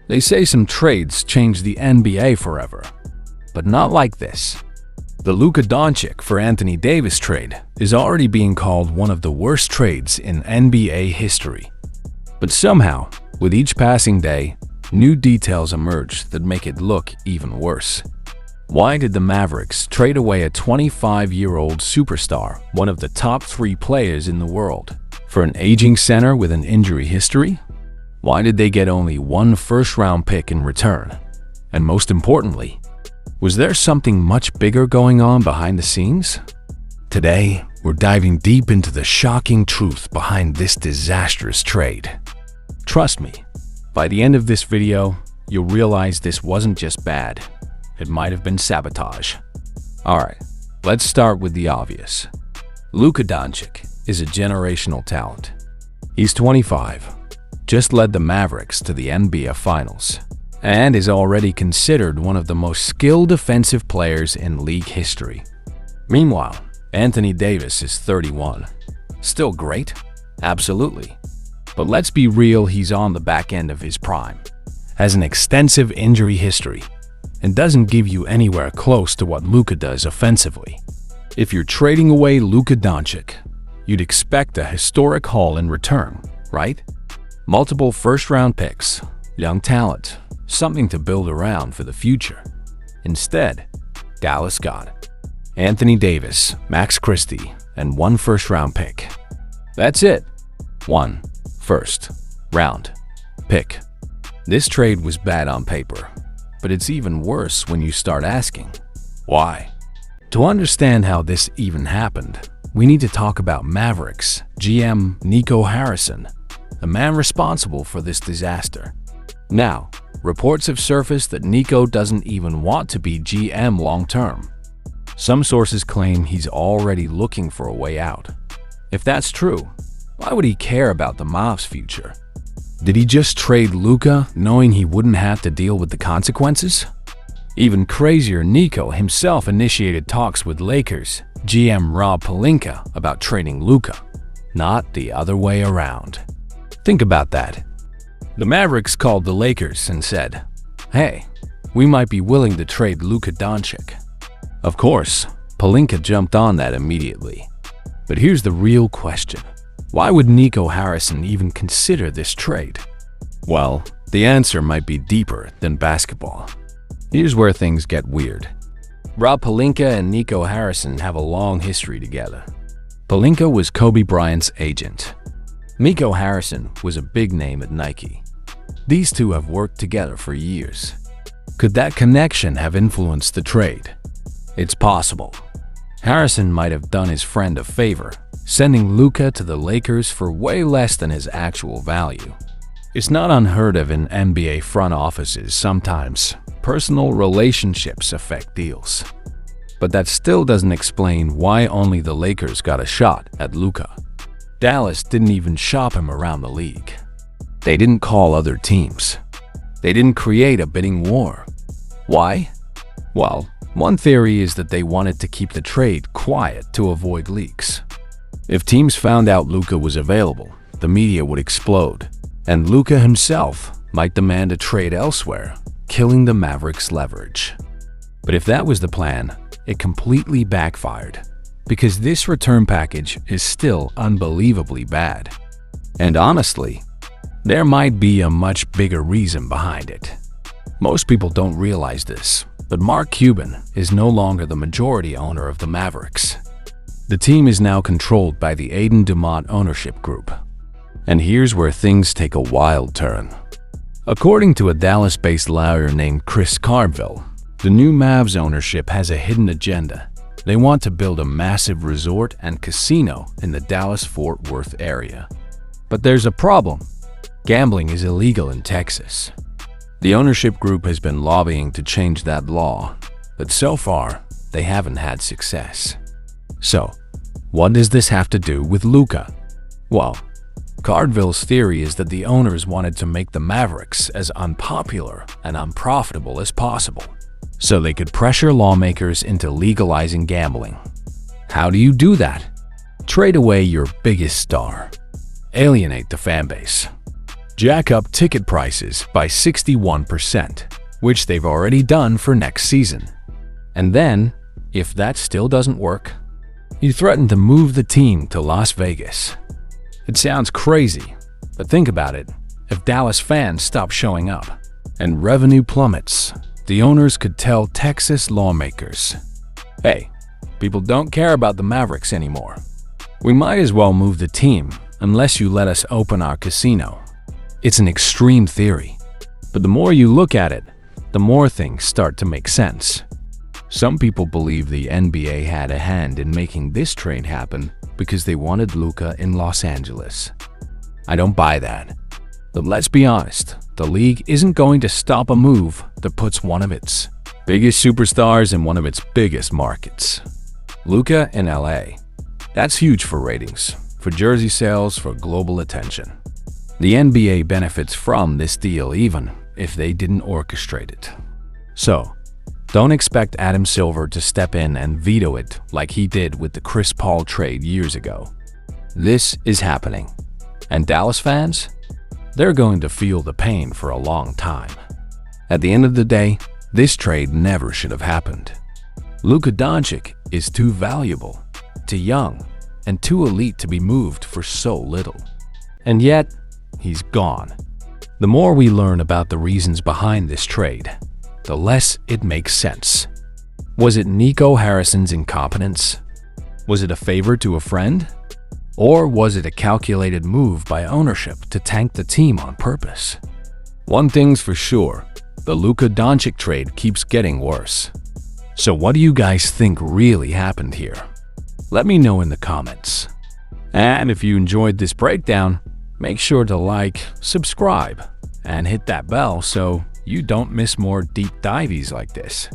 They say some trades change the NBA forever, but not like this. The Luka Doncic for Anthony Davis trade is already being called one of the worst trades in NBA history. But somehow, with each passing day, new details emerge that make it look even worse. Why did the Mavericks trade away a 25-year-old superstar, one of the top 3 players in the world, for an aging center with an injury history? Why did they get only 1 first-round pick in return? And most importantly, was there something much bigger going on behind the scenes? Today, we're diving deep into the shocking truth behind this disastrous trade. Trust me, by the end of this video, you'll realize this wasn't just bad. It might have been sabotage. Alright, let's start with the obvious. Luka Doncic is a generational talent. He's 25, just led the Mavericks to the NBA Finals, and is already considered one of the most skilled defensive players in league history. Meanwhile, Anthony Davis is 31. Still great? Absolutely. But let's be real, he's on the back end of his prime, has an extensive injury history, and doesn't give you anywhere close to what Luka does offensively. If you're trading away Luka Doncic, you'd expect a historic haul in return, right? Multiple first-round picks, young talent, something to build around for the future. Instead, Dallas got Anthony Davis, Max Christie, and 1 first-round pick. That's it. 1 first-round pick. This trade was bad on paper, but it's even worse when you start asking, why? To understand how this even happened, we need to talk about Mavericks GM Nico Harrison, the man responsible for this disaster. Now, reports have surfaced that Nico doesn't even want to be GM long-term. Some sources claim he's already looking for a way out. If that's true, why would he care about the Mavs' future? Did he just trade Luka knowing he wouldn't have to deal with the consequences? Even crazier, Nico himself initiated talks with Lakers GM Rob Pelinka about trading Luka, not the other way around. Think about that. The Mavericks called the Lakers and said, "Hey, we might be willing to trade Luka Doncic." Of course, Pelinka jumped on that immediately. But here's the real question. Why would Nico Harrison even consider this trade? Well, the answer might be deeper than basketball. Here's where things get weird. Rob Pelinka and Nico Harrison have a long history together. Pelinka was Kobe Bryant's agent. Nico Harrison was a big name at Nike. These two have worked together for years. Could that connection have influenced the trade? It's possible. Harrison might have done his friend a favor, sending Luka to the Lakers for way less than his actual value. It's not unheard of in NBA front offices sometimes. Personal relationships affect deals. But that still doesn't explain why only the Lakers got a shot at Luka. Dallas didn't even shop him around the league. They didn't call other teams. They didn't create a bidding war. Why? Well, one theory is that they wanted to keep the trade quiet to avoid leaks. If teams found out Luka was available, the media would explode, and Luka himself might demand a trade elsewhere, killing the Mavericks' leverage. But if that was the plan, it completely backfired, because this return package is still unbelievably bad. And honestly, there might be a much bigger reason behind it. Most people don't realize this, but Mark Cuban is no longer the majority owner of the Mavericks. The team is now controlled by the Aiden Dumont ownership group. And here's where things take a wild turn. According to a Dallas-based lawyer named Chris Carville, the new Mavs ownership has a hidden agenda. They want to build a massive resort and casino in the Dallas-Fort Worth area. But there's a problem. Gambling is illegal in Texas. The ownership group has been lobbying to change that law, but so far, they haven't had success. So, what does this have to do with Luka? Well, Cardville's theory is that the owners wanted to make the Mavericks as unpopular and unprofitable as possible, so they could pressure lawmakers into legalizing gambling. How do you do that? Trade away your biggest star. Alienate the fan base. jack up ticket prices by 61%, which they've already done for next season. And then, if that still doesn't work, you threaten to move the team to Las Vegas. It sounds crazy, but think about it. If Dallas fans stop showing up and revenue plummets, the owners could tell Texas lawmakers, "Hey, people don't care about the Mavericks anymore. We might as well move the team unless you let us open our casino." It's an extreme theory, but the more you look at it, the more things start to make sense. Some people believe the NBA had a hand in making this trade happen because they wanted Luka in Los Angeles. I don't buy that. But let's be honest, the league isn't going to stop a move that puts one of its biggest superstars in one of its biggest markets. Luka in LA. That's huge for ratings, for jersey sales, for global attention. The NBA benefits from this deal even if they didn't orchestrate it. So, don't expect Adam Silver to step in and veto it like he did with the Chris Paul trade years ago. This is happening. And Dallas fans? They're going to feel the pain for a long time. At the end of the day, this trade never should have happened. Luka Doncic is too valuable, too young, and too elite to be moved for so little. And yet, he's gone. The more we learn about the reasons behind this trade, the less it makes sense. Was it Nico Harrison's incompetence? Was it a favor to a friend? Or was it a calculated move by ownership to tank the team on purpose? One thing's for sure, the Luka Doncic trade keeps getting worse. So what do you guys think really happened here? Let me know in the comments. And if you enjoyed this breakdown, make sure to like, subscribe, and hit that bell so you don't miss more deep dives like this.